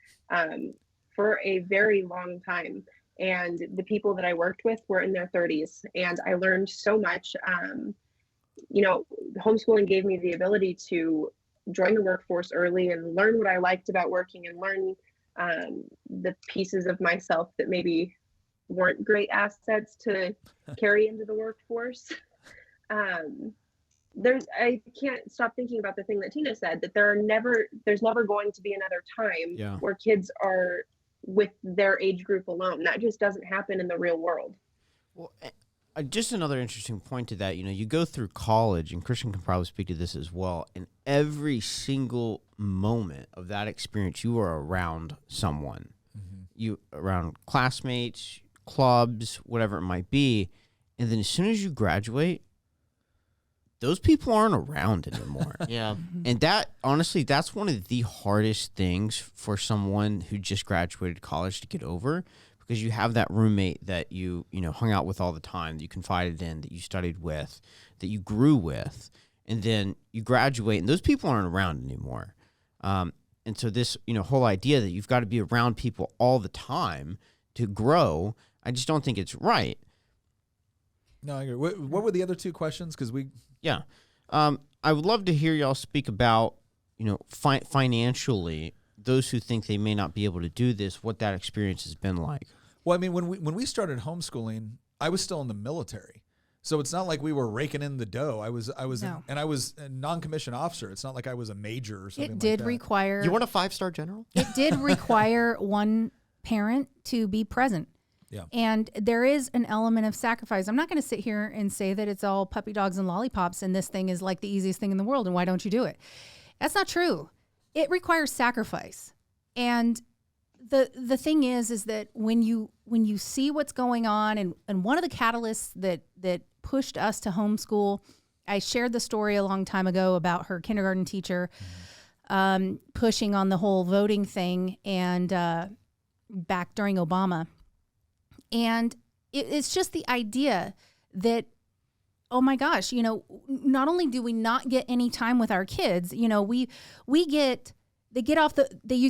for a very long time. And the people that I worked with were in their 30s. And I learned so much. Homeschooling gave me the ability to join the workforce early and learn what I liked about working and learn the pieces of myself that maybe weren't great assets to carry into the workforce. I can't stop thinking about the thing that Tina said, that there's never going to be another time where kids are with their age group alone. That just doesn't happen in the real world. Well, just another interesting point to that, you go through college, and Christian can probably speak to this as well, and every single moment of that experience, you are around someone. You around classmates, clubs, whatever it might be, and then as soon as you graduate, those people aren't around anymore. And that, honestly, that's one of the hardest things for someone who just graduated college to get over, because you have that roommate that you hung out with all the time, that you confided in, that you studied with, that you grew with, and then you graduate, and those people aren't around anymore. And so this whole idea that you've got to be around people all the time to grow, I just don't think it's right. No, I agree. What were the other two questions? Because Yeah. I would love to hear y'all speak about, financially, those who think they may not be able to do this, what that experience has been like. Well, I mean, when we started homeschooling, I was still in the military. So it's not like we were raking in the dough. I was No. and I was a non-commissioned officer. It's not like I was a major or something It like did that. require. You weren't a 5-star general? It did require one parent to be present. Yeah. And there is an element of sacrifice. I'm not going to sit here and say that it's all puppy dogs and lollipops and this thing is like the easiest thing in the world and why don't you do it? That's not true. It requires sacrifice. And the thing is that when you see what's going on, and one of the catalysts that pushed us to homeschool, I shared the story a long time ago about her kindergarten teacher pushing on the whole voting thing and back during Obama. And it's just the idea that, oh my gosh, not only do we not get any time with our kids, they used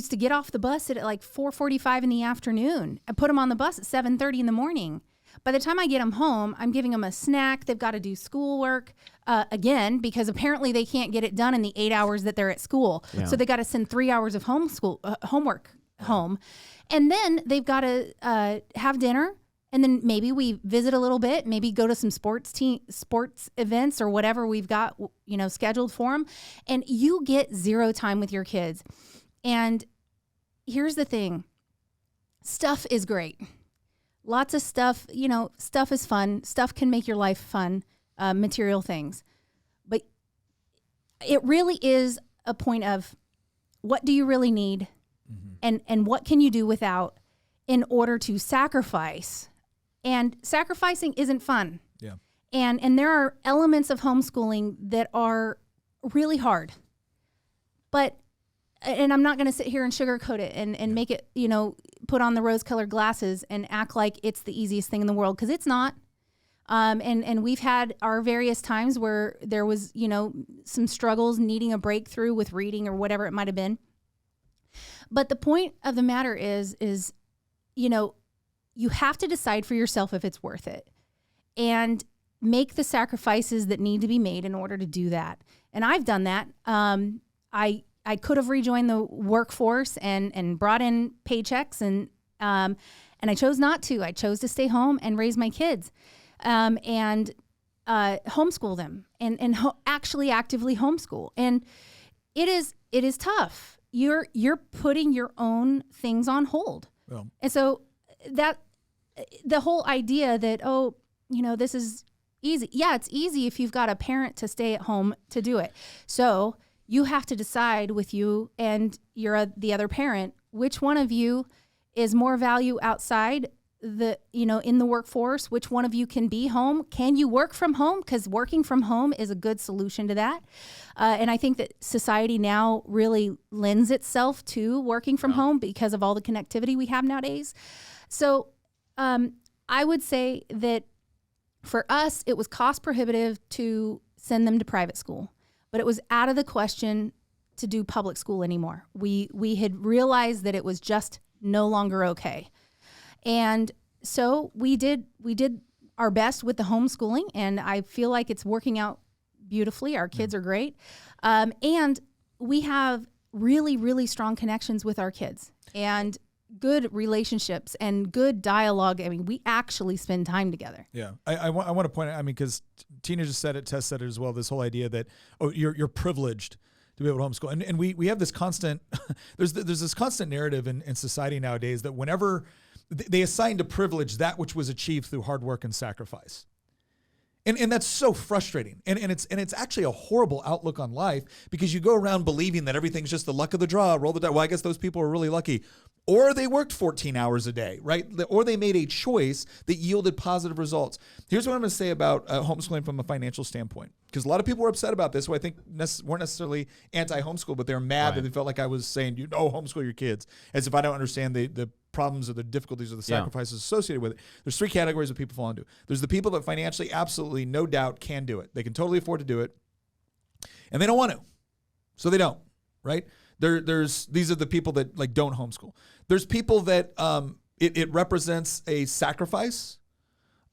to get off the bus at like 4:45 in the afternoon. I put them on the bus at 7:30 in the morning. By the time I get them home, I'm giving them a snack. They've got to do schoolwork again, because apparently they can't get it done in the 8 hours that they're at school. Yeah. So they got to send 3 hours of homework home. And then they've got to have dinner. And then maybe we visit a little bit, maybe go to some sports events or whatever we've got, scheduled for them. And you get zero time with your kids. And here's the thing. Stuff is great. Lots of stuff, stuff is fun. Stuff can make your life fun, material things. But it really is a point of, what do you really need? Mm-hmm. And what can you do without in order to sacrifice? And sacrificing isn't fun. Yeah. And there are elements of homeschooling that are really hard. And I'm not going to sit here and sugarcoat it and make it, put on the rose-colored glasses and act like it's the easiest thing in the world, because it's not. And we've had our various times where there was, some struggles, needing a breakthrough with reading or whatever it might have been. But the point of the matter is, you have to decide for yourself if it's worth it and make the sacrifices that need to be made in order to do that. And I've done that. I could have rejoined the workforce and brought in paychecks and I chose not to. I chose to stay home and raise my kids and homeschool them and actually actively homeschool. And it is tough. You're putting your own things on hold. Well, and so that the whole idea that, this is easy. Yeah, it's easy if you've got a parent to stay at home to do it. So you have to decide with you and the other parent, which one of you is more value outside in the workforce, which one of you can be home. Can you work from home? Because working from home is a good solution to that. And I think that society now really lends itself to working from home because of all the connectivity we have nowadays. So I would say that for us, it was cost prohibitive to send them to private school, but it was out of the question to do public school anymore. We had realized that it was just no longer okay. And so we did our best with the homeschooling, and I feel like it's working out beautifully. Our kids are great. And we have really, really strong connections with our kids and good relationships and good dialogue. I mean, we actually spend time together. Yeah. I want to point out, because Tina just said it, Tess said it as well, this whole idea that, you're privileged to be able to homeschool. And we have this constant, there's this constant narrative in society nowadays that whenever they assign to privilege that which was achieved through hard work and sacrifice. And that's so frustrating. And it's actually a horrible outlook on life, because you go around believing that everything's just the luck of the draw, roll the dice. Well, I guess those people are really lucky. Or they worked 14 hours a day, right? Or they made a choice that yielded positive results. Here's what I'm going to say about homeschooling from a financial standpoint, because a lot of people were upset about this, who I think weren't necessarily anti-homeschool, but they're mad that they felt like I was saying, homeschool your kids, as if I don't understand the problems or the difficulties or the sacrifices associated with it. There's three categories of people fall into. There's the people that financially, absolutely, no doubt, can do it. They can totally afford to do it, and they don't want to, so they don't, right? These are the people that don't homeschool. There's people that it represents a sacrifice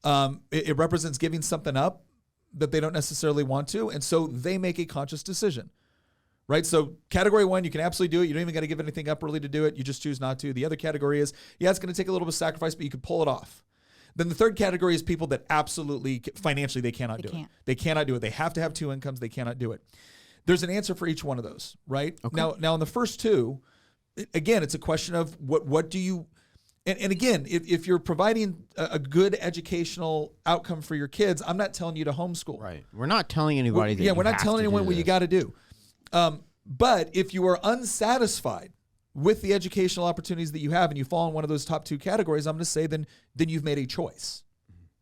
It represents giving something up that they don't necessarily want to, and so they make a conscious decision, right? So category 1, you can absolutely do it. You don't even got to give anything up really to do it. You just choose not to. The other category is, yeah, it's going to take a little bit of sacrifice, but you can pull it off. Then the third category is people that absolutely, financially, they cannot do it. They cannot do it. They have to have 2 incomes. They cannot do it. There's an answer for each one of those, right? Okay. Now in the first 2, again, it's a question of what do you, and again, if you're providing a good educational outcome for your kids, I'm not telling you to homeschool. Right. We're not telling anybody that. Yeah, we're not telling anyone what you got to do. But if you are unsatisfied with the educational opportunities that you have and you fall in one of those top 2 categories, I'm going to say then you've made a choice,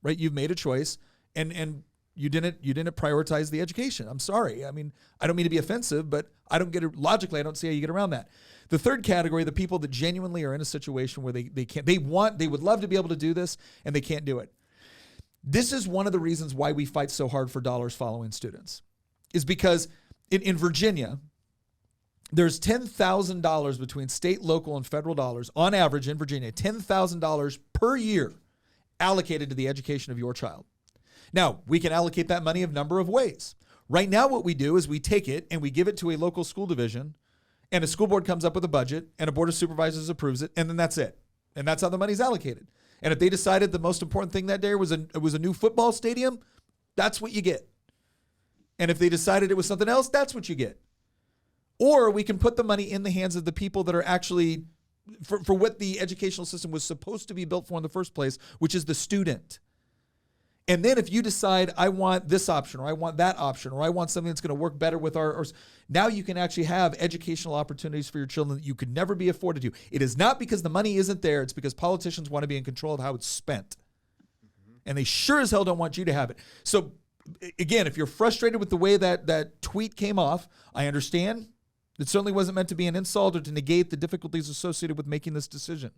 right? You've made a choice, and you didn't prioritize the education. I'm sorry. I mean, I don't mean to be offensive, but I don't get it logically. I don't see how you get around that. The third category, the people that genuinely are in a situation where they can't, they would love to be able to do this and they can't do it. This is one of the reasons why we fight so hard for dollars following students, is because in Virginia, there's $10,000 between state, local, and federal dollars on average in Virginia, $10,000 per year allocated to the education of your child. Now, we can allocate that money a number of ways. Right now, what we do is we take it and we give it to a local school division, and a school board comes up with a budget, and a board of supervisors approves it, and then that's it. And that's how the money's allocated. And if they decided the most important thing that day was a new football stadium, that's what you get. And if they decided it was something else, that's what you get. Or we can put the money in the hands of the people that are actually, for what the educational system was supposed to be built for in the first place, which is the student. And then if you decide, I want this option, or I want that option, or I want something that's going to work better with now you can actually have educational opportunities for your children that you could never be afforded to. It is not because the money isn't there. It's because politicians want to be in control of how it's spent. And they sure as hell don't want you to have it. So again, if you're frustrated with the way that tweet came off, I understand. It certainly wasn't meant to be an insult or to negate the difficulties associated with making this decision.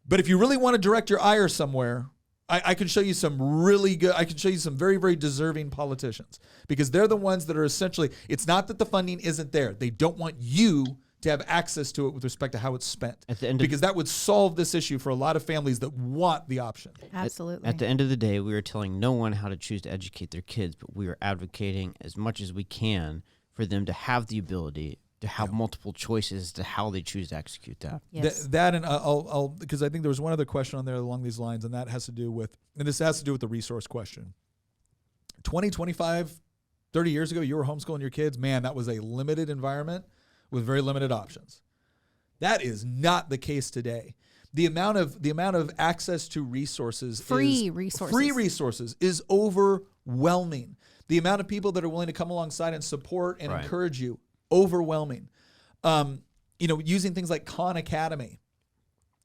But if you really want to direct your ire somewhere, I can show you some really good, I can show you some very, very deserving politicians, because they're the ones that are essentially, it's not that the funding isn't there. They don't want you to have access to it with respect to how it's spent, because that would solve this issue for a lot of families that want the option. Absolutely. At the end of the day, we are telling no one how to choose to educate their kids, but we are advocating as much as we can for them to have the ability to have multiple choices to how they choose to execute that. Yes. That and I'll because I think there was one other question on there along these lines, and that has to do with, and this has to do with the resource question. 20, 25, 30 years ago, you were homeschooling your kids. Man, that was a limited environment with very limited options. That is not the case today. The amount of access to free resources is overwhelming. The amount of people that are willing to come alongside and support and encourage you, overwhelming. Using things like Khan Academy,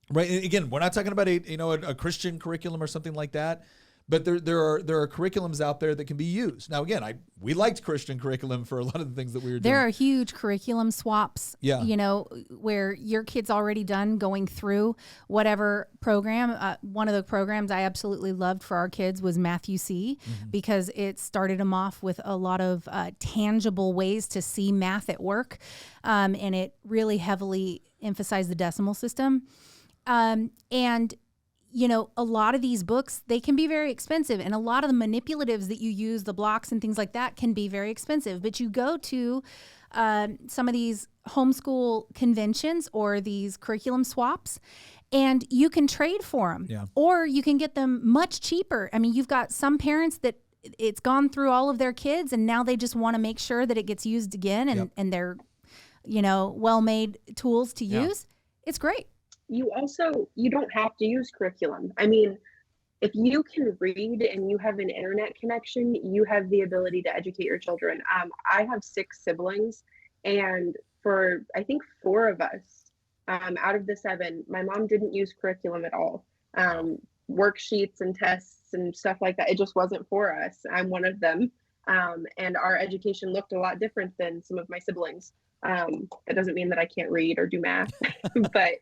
right? And again, we're not talking about a Christian curriculum or something like that, but there are curriculums out there that can be used. Now, again, we liked Christian curriculum for a lot of the things that we were doing. There are huge curriculum swaps, where your kid's already done going through whatever program. One of the programs I absolutely loved for our kids was Matthew C, because it started them off with a lot of tangible ways to see math at work, and it really heavily emphasized the decimal system. A lot of these books, they can be very expensive, and a lot of the manipulatives that you use, the blocks and things like that, can be very expensive. But you go to some of these homeschool conventions or these curriculum swaps, and you can trade for them, or you can get them much cheaper. I mean, you've got some parents that it's gone through all of their kids, and now they just want to make sure that it gets used again, and they're, well-made tools to use. It's great. You don't have to use curriculum. I mean, if you can read and you have an internet connection, you have the ability to educate your children. I have 6 siblings, and for I think 4 of us out of the 7, my mom didn't use curriculum at all. Worksheets and tests and stuff like that, it just wasn't for us. I'm one of them, and our education looked a lot different than some of my siblings. That doesn't mean that I can't read or do math, but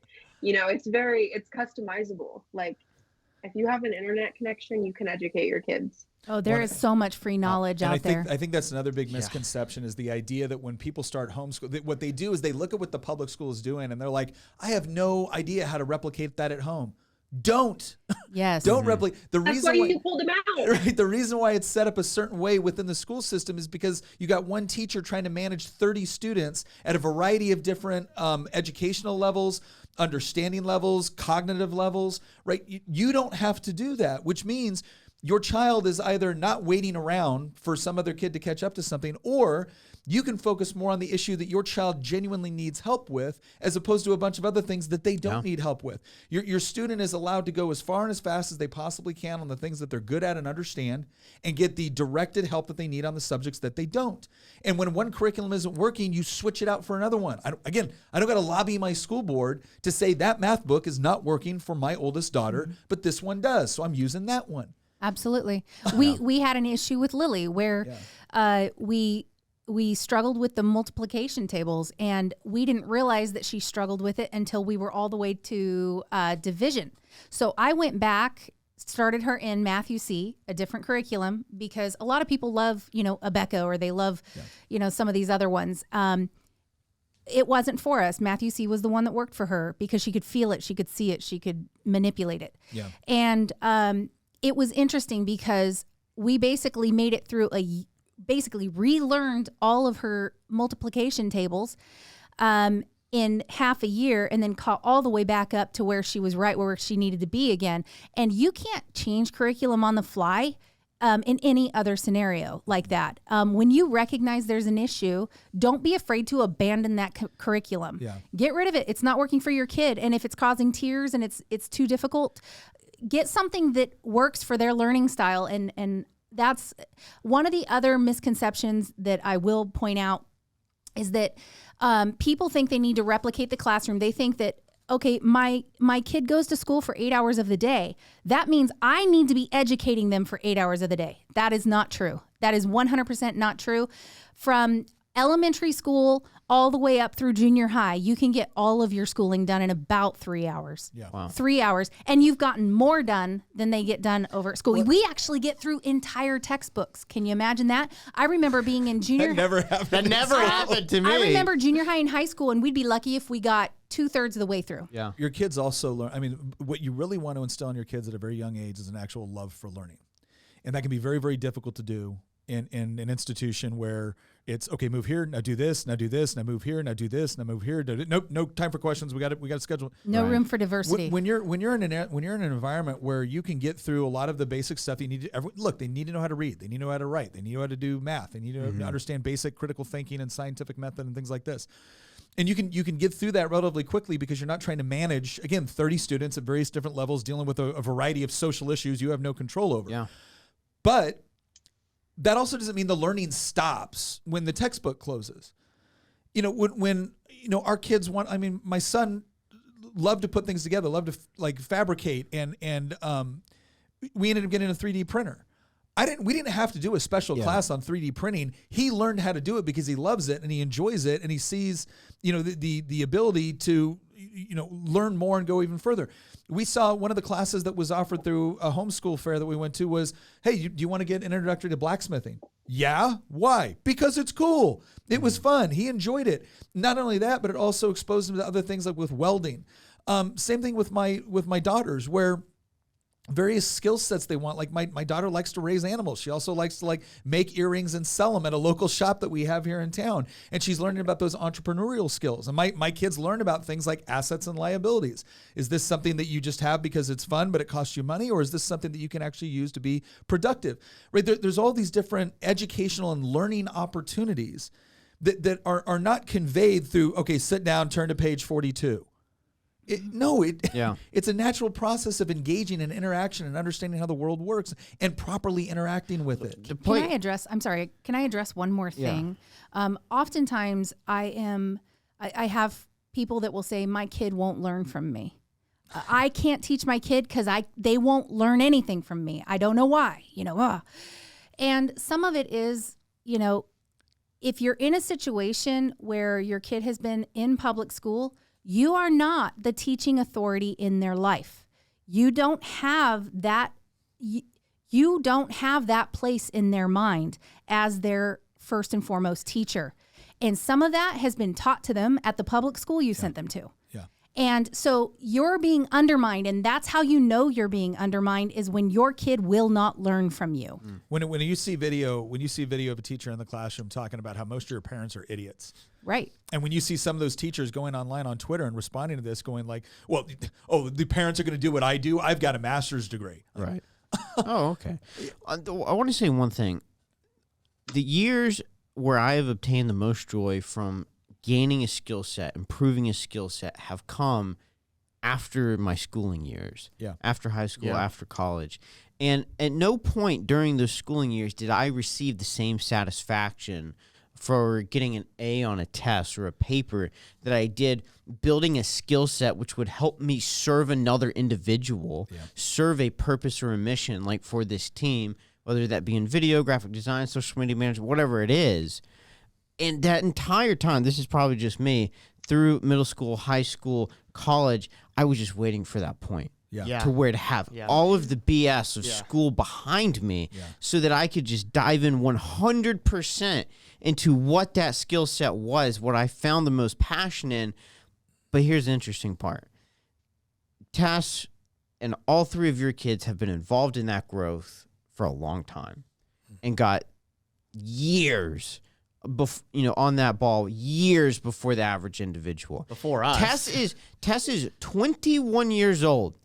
it's customizable. Like, if you have an internet connection, you can educate your kids. Oh, there is so much free knowledge out there. I think that's another big misconception, is the idea that when people start homeschool, what they do is they look at what the public school is doing and they're like, I have no idea how to replicate that at home. Don't. Yes. Don't replicate. That's why you pulled them out. Right. The reason why it's set up a certain way within the school system is because you got one teacher trying to manage 30 students at a variety of different educational levels, understanding levels, cognitive levels, right? You don't have to do that, which means your child is either not waiting around for some other kid to catch up to something, or you can focus more on the issue that your child genuinely needs help with, as opposed to a bunch of other things that they don't need help with. Your student is allowed to go as far and as fast as they possibly can on the things that they're good at and understand, and get the directed help that they need on the subjects that they don't. And when one curriculum isn't working, you switch it out for another one. I don't got to lobby my school board to say that math book is not working for my oldest daughter, but this one does, so I'm using that one. Absolutely. We had an issue with Lily where we struggled with the multiplication tables, and we didn't realize that she struggled with it until we were all the way to division. So I went back, started her in Matthew C, a different curriculum, because a lot of people love, Abeka, or they love, some of these other ones. It wasn't for us. Matthew C was the one that worked for her because she could feel it, she could see it, she could manipulate it. Yeah. And it was interesting because we basically made it through basically relearned all of her multiplication tables in half a year, and then caught all the way back up to where she was right where she needed to be again. And you can't change curriculum on the fly in any other scenario like that. When you recognize there's an issue, don't be afraid to abandon that curriculum. Yeah. Get rid of it. It's not working for your kid. And if it's causing tears and it's too difficult, get something that works for their learning style. And that's one of the other misconceptions that I will point out, is that people think they need to replicate the classroom. They think that, okay, my kid goes to school for 8 hours of the day. That means I need to be educating them for 8 hours of the day. That is not true. That is 100% not true. From elementary school all the way up through junior high, you can get all of your schooling done in about 3 hours. Yeah. Wow. 3 hours. And you've gotten more done than they get done over at school. We actually get through entire textbooks. Can you imagine that? I remember being in junior high. That never happened to me. I remember junior high and high school, and we'd be lucky if we got 2/3 of the way through. Yeah. Your kids also learn. I mean, what you really want to instill in your kids at a very young age is an actual love for learning. And that can be very, very difficult to do in an institution where it's, okay, move here, now do this, now do this, now move here, now do this, now move here. No time for questions. We got to schedule. No room for diversity. When you're in an environment where you can get through a lot of the basic stuff you need to, look, they need to know how to read, they need to know how to write, they need to know how to do math, they need to understand basic critical thinking and scientific method and things like this. And you can get through that relatively quickly because you're not trying to manage, again, 30 students at various different levels dealing with a variety of social issues you have no control over. Yeah. But that also doesn't mean the learning stops when the textbook closes. When our kids my son loved to put things together, loved to fabricate, and we ended up getting a 3D printer. We didn't have to do a special class on 3D printing. He learned how to do it because he loves it and he enjoys it, and he sees, the ability to, learn more and go even further. We saw one of the classes that was offered through a homeschool fair that we went to was, hey, do you want to get an introductory to blacksmithing? Yeah. Why? Because it's cool. It was fun. He enjoyed it. Not only that, but it also exposed him to other things like with welding. Same thing with my daughters, where various skill sets they want. Like my daughter likes to raise animals. She also likes to make earrings and sell them at a local shop that we have here in town. And she's learning about those entrepreneurial skills. And my kids learn about things like assets and liabilities. Is this something that you just have because it's fun, but it costs you money? Or is this something that you can actually use to be productive? Right? There's all these different educational and learning opportunities that are not conveyed through, okay, sit down, turn to page 42. It's a natural process of engaging in interaction and understanding how the world works and properly interacting with it. Can I address one more thing? Yeah. Oftentimes I have people that will say, my kid won't learn from me. I can't teach my kid because they won't learn anything from me. I don't know why, And some of it is, if you're in a situation where your kid has been in public school, you are not the teaching authority in their life. You don't have that. You don't have that place in their mind as their first and foremost teacher. And some of that has been taught to them at the public school you sent them to. Yeah. And so you're being undermined, and that's how you know you're being undermined is when your kid will not learn from you. When you see video of a teacher in the classroom talking about how most of your parents are idiots. Right. And when you see some of those teachers going online on Twitter and responding to this going like, well, the parents are going to do what I do. I've got a master's degree. Right. Oh, okay. I want to say one thing. The years where I have obtained the most joy from gaining a skill set, improving a skill set, have come after my schooling years. Yeah. After high school, after college. And at no point during those schooling years did I receive the same satisfaction for getting an A on a test or a paper that I did building a skill set which would help me serve another individual, serve a purpose or a mission, like for this team, whether that be in video, graphic design, social media management, whatever it is. And that entire time, this is probably just me, through middle school, high school, college, I was just waiting for that point. To where to have all of the BS of school behind me so that I could just dive in 100% into what that skill set was, what I found the most passion in. But here's the interesting part. Tess and all three of your kids have been involved in that growth for a long time and got years on that ball, years before the average individual. Before us. Tess is 21 years old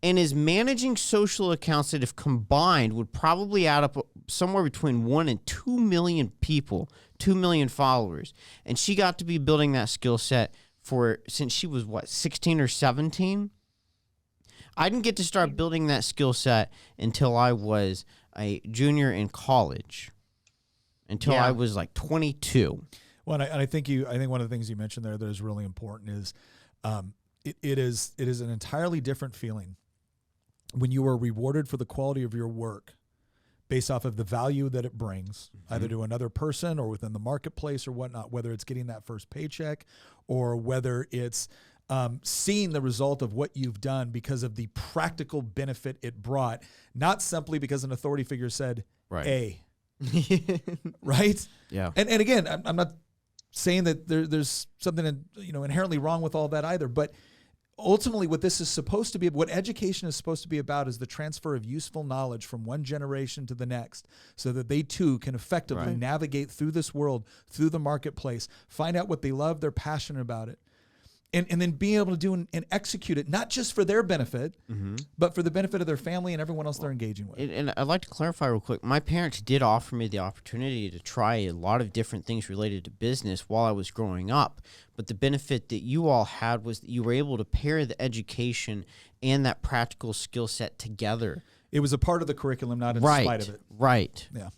and is managing social accounts that, if combined, would probably add up somewhere between 1 and 2 million people, 2 million followers. And she got to be building that skill set since she was, 16 or 17? I didn't get to start building that skill set until I was a junior in college. Until I was like 22. Well, and I think one of the things you mentioned there that is really important is it is an entirely different feeling when you are rewarded for the quality of your work based off of the value that it brings, either to another person or within the marketplace or whatnot, whether it's getting that first paycheck or whether it's seeing the result of what you've done because of the practical benefit it brought, not simply because an authority figure said, A. Right? Yeah. And again, I'm not saying that there's something inherently wrong with all that either, but ultimately what this is supposed to be, what education is supposed to be about, is the transfer of useful knowledge from one generation to the next so that they too can effectively navigate through this world, through the marketplace, find out what they love, they're passionate about it. And then being able to do and execute it, not just for their benefit, but for the benefit of their family and everyone else they're engaging with. And I'd like to clarify real quick. My parents did offer me the opportunity to try a lot of different things related to business while I was growing up. But the benefit that you all had was that you were able to pair the education and that practical skill set together. It was a part of the curriculum, not in spite of it. Right. Yeah.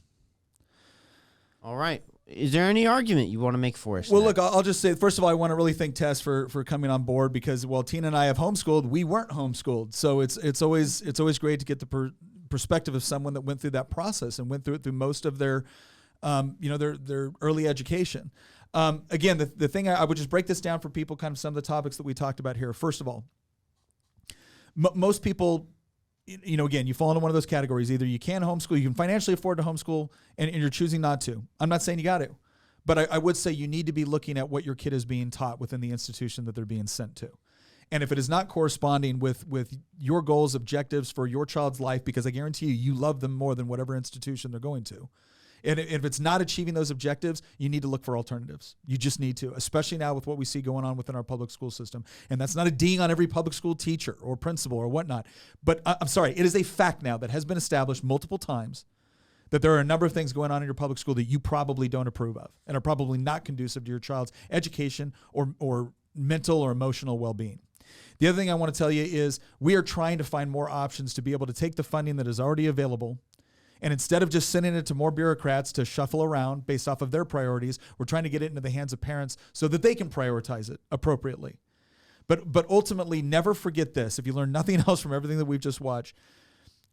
All right. Is there any argument you want to make for us? Well, look, I'll just say, first of all, I want to really thank Tess for coming on board because while Tina and I have homeschooled, we weren't homeschooled. So it's always great to get the perspective of someone that went through that process and went through it through most of their early education. Again, the thing I would just break this down for people, kind of some of the topics that we talked about here. First of all, most people, again, you fall into one of those categories. Either you can homeschool, you can financially afford to homeschool, and you're choosing not to. I'm not saying you got to, but I would say you need to be looking at what your kid is being taught within the institution that they're being sent to. And if it is not corresponding with your goals, objectives for your child's life, because I guarantee you love them more than whatever institution they're going to. And if it's not achieving those objectives, you need to look for alternatives. You just need to, especially now with what we see going on within our public school system. And that's not a ding on every public school teacher or principal or whatnot. But I'm sorry, it is a fact now that has been established multiple times that there are a number of things going on in your public school that you probably don't approve of and are probably not conducive to your child's education or mental or emotional well-being. The other thing I want to tell you is we are trying to find more options to be able to take the funding that is already available, and instead of just sending it to more bureaucrats to shuffle around based off of their priorities, we're trying to get it into the hands of parents so that they can prioritize it appropriately. But ultimately, never forget this. If you learn nothing else from everything that we've just watched,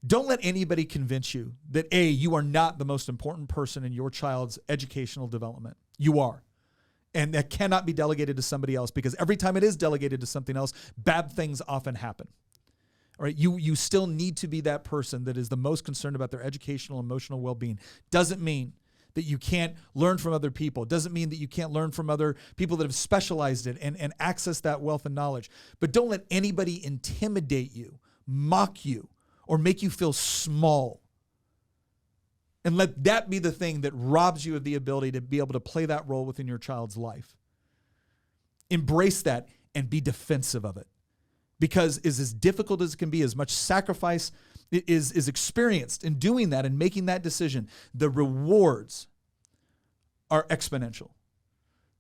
don't let anybody convince you that, A, you are not the most important person in your child's educational development. You are. And that cannot be delegated to somebody else, because every time it is delegated to something else, bad things often happen. All right, you still need to be that person that is the most concerned about their educational, emotional well-being. Doesn't mean that you can't learn from other people. It doesn't mean that you can't learn from other people that have specialized it and access that wealth and knowledge. But don't let anybody intimidate you, mock you, or make you feel small. And let that be the thing that robs you of the ability to be able to play that role within your child's life. Embrace that and be defensive of it. Because it's as difficult as it can be, as much sacrifice is experienced in doing that and making that decision, the rewards are exponential.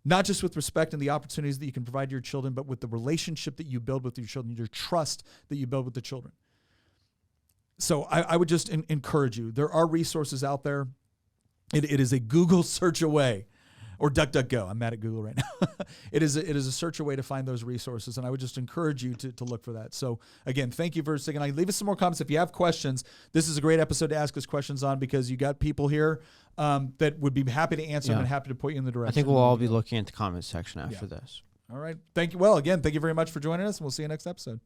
Not just with respect and the opportunities that you can provide to your children, but with the relationship that you build with your children, your trust that you build with the children. So I would just encourage you. There are resources out there. It is a Google search away, or DuckDuckGo. I'm mad at Google right now. It is a search away to find those resources, and I would just encourage you to look for that. So again, thank you for sticking on. Leave us some more comments if you have questions. This is a great episode to ask us questions on, because you got people here that would be happy to answer them and happy to point you in the direction. I think we'll all be looking at the comment section after this. All right. Thank you. Well, again, thank you very much for joining us, and we'll see you next episode.